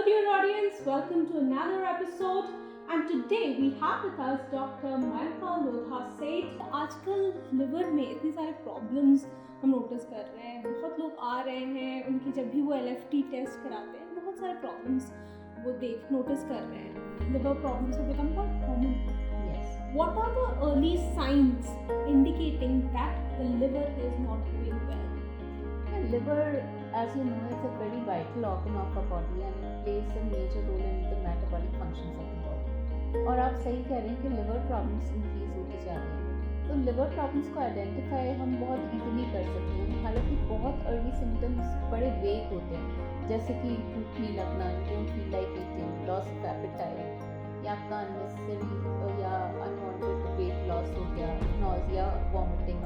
dear audience, welcome to another episode. And today we have with us Dr. Mayurka Lodha Seth. आजकल liver में इतने सारे problems हम notice कर रहे हैं. बहुत लोग आ रहे हैं, उनकी जब भी वो LFT टेस्ट कराते हैं बहुत सारे प्रॉब्लम्स वो नोटिस कर रहे हैं. Liver problems have become quite common. Yes. What are the early signs indicating that the liver is not doing well? The liver, as you know, is a very vital organ of our body and it plays a major role in the metabolic functions of the body. और आप सही कह रहे हैं कि liver problems increase होती जा रही हैं. तो लिवर प्रॉब्लम्स को आइडेंटिफाई हम बहुत इजीली कर सकते हैं. हालांकि बहुत अर्ली सिम्टम्स बड़े वेग होते हैं, जैसे कि भूख नहीं लगना, you don't feel like eating, loss of appetite, या आपका अननेसेसरी या अनवांटेड वेट लॉस हो गया, नॉजिया, वॉमिटिंग,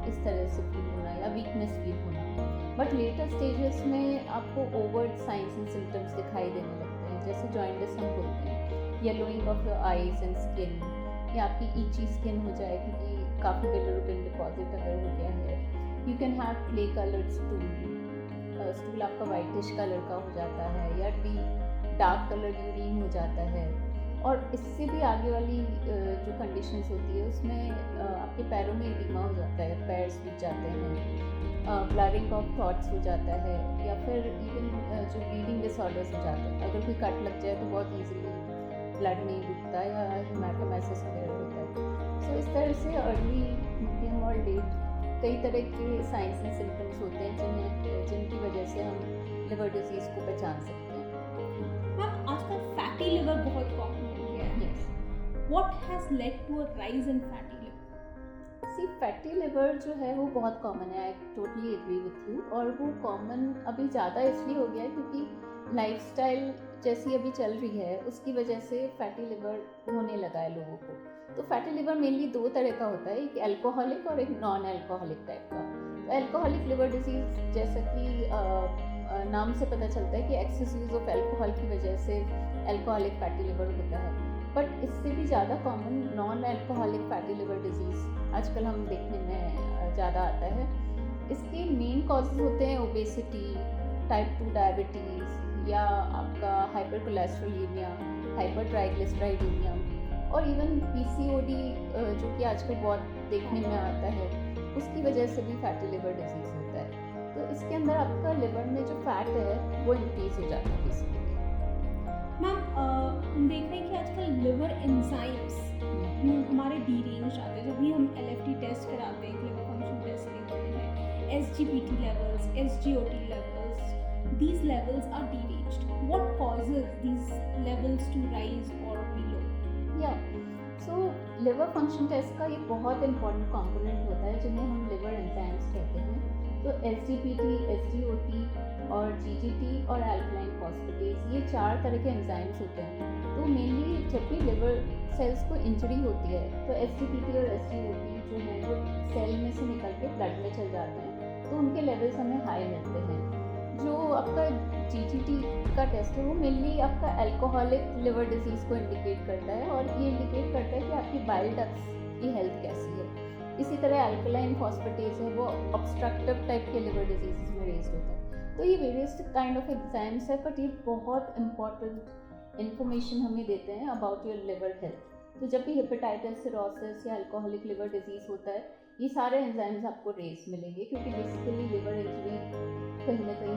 इस तरह से फील होना या वीकनेस फील होना. बट लेटर स्टेजेस में आपको ओवर्ट साइंस एंड सिम्टम्स दिखाई देने लगते हैं, जैसे जॉइंटिस हम बोलते हैं, yellowing of your eyes and skin, या आपकी ईची स्किन हो जाए क्योंकि काफ़ी बिलिरुबिन डिपॉजिट अगर हो गया है. You can have clay coloured stool आपका वाइटिश कलर का हो जाता है, या डार्क कलर यूरिन हो जाता है. और इससे भी आगे वाली जो कंडीशंस होती है उसमें आपके पैरों में एडिमा हो जाता है, पैर सूज जाते हैं, ब्लरिंग ऑफ थॉट्स हो जाता है, या फिर इवन जो ब्लीडिंग डिसऑर्डर्स हो जाते हैं. अगर कोई कट लग जाए तो बहुत ईजीली ब्लड नहीं रुकता या हेमाटोमाइसिस वगैरह होता है. सो इस तरह से अर्ली, मीडियम और लेट कई तरह के साइंस एंड सिम्टम्स होते हैं जिनकी वजह से हम लिवर डिजीज़ को पहचान सकते हैं. मैम, आजकल फैटी लिवर बहुत कॉमन हो गया है. What has led to a rise in fatty liver? Fatty liver जो है वो बहुत कॉमन है. I totally agree with you. और वो कॉमन अभी ज़्यादा इसलिए हो गया है क्योंकि लाइफस्टाइल जैसी अभी चल रही है उसकी वजह से फैटी लिवर होने लगा है लोगों को. तो फैटी लिवर मेनली दो तरह का होता है, एक एल्कोहलिक और एक नॉन एल्कोहलिक टाइप का. तो एल्कोहलिक लिवर डिजीज़ जैसा कि नाम से पता चलता है कि एक्सेस यूज ऑफ एल्कोहल की वजह से एल्कोहलिक फैटी लिवर होता है. बट इससे भी ज़्यादा common noun alcoholic fatty liver disease आजकल हम देखने में ज़्यादा आता है. इसके मेन कॉजेज़ होते हैं ओबेसिटी, टाइप 2 डायबिटीज़, या आपका हाइपर कोलेस्ट्रोलीमिया, हाइपर ट्राइग्लिसराइडीमिया, और इवन PCOD जो कि आजकल बहुत देखने में आता है, उसकी वजह से भी फैटी लिवर डिजीज़ होता है. तो इसके अंदर आपका लिवर में जो फैट है वो इंक्रीज हो जाता है बेसिकली. मैम, हम देख रहे हैं कि आजकल लिवर एंजाइम्स हमारे डीरेंज आते हैं. जब भी हम LFT टेस्ट कराते हैं, लिवर फंक्शन टेस्ट लेते हैं, SGPT levels, SGOT levels, these levels are deranged. What causes these levels to rise or be low? So liver function test का ये बहुत इंपॉर्टेंट कंपोनेंट होता है जिन्हें हम लिवर एंजाइम्स कहते हैं. तो SGPT, SGOT और GGT और अल्कलाइन फॉस्फेटेज, ये 4 तरह के एंजाइम्स होते हैं. तो मेनली जब भी लिवर सेल्स को इंजरी होती है तो SGPT और SGOT जो है वो सेल में से निकल के ब्लड में चल जाते हैं, तो उनके लेवल्स हमें हाई मिलते हैं. जो आपका GGT का टेस्ट है वो मेनली आपका अल्कोहलिक लिवर डिजीज़ को इंडिकेट करता है, और ये इंडिकेट करता है कि आपकी बाइल डक्ट्स की हेल्थ कैसी है. इसी तरह अल्कलाइन फॉस्फेटेज है वो ऑब्स्ट्रक्टिव टाइप के लिवर डिजीज़ में रेज होता है. तो ये वेरियस काइंड ऑफ एग्जाम्स है, बट ये बहुत इंपॉर्टेंट इन्फॉर्मेशन हमें देते हैं अबाउट योर लिवर हेल्थ. तो जब भी हेपेटाइटिस, सिरोसिस या अल्कोहलिक लिवर डिजीज़ होता है, ये सारे एंजाइम्स आपको रेस मिलेंगे, क्योंकि बेसिकली लिवर इंजरी कहीं ना कहीं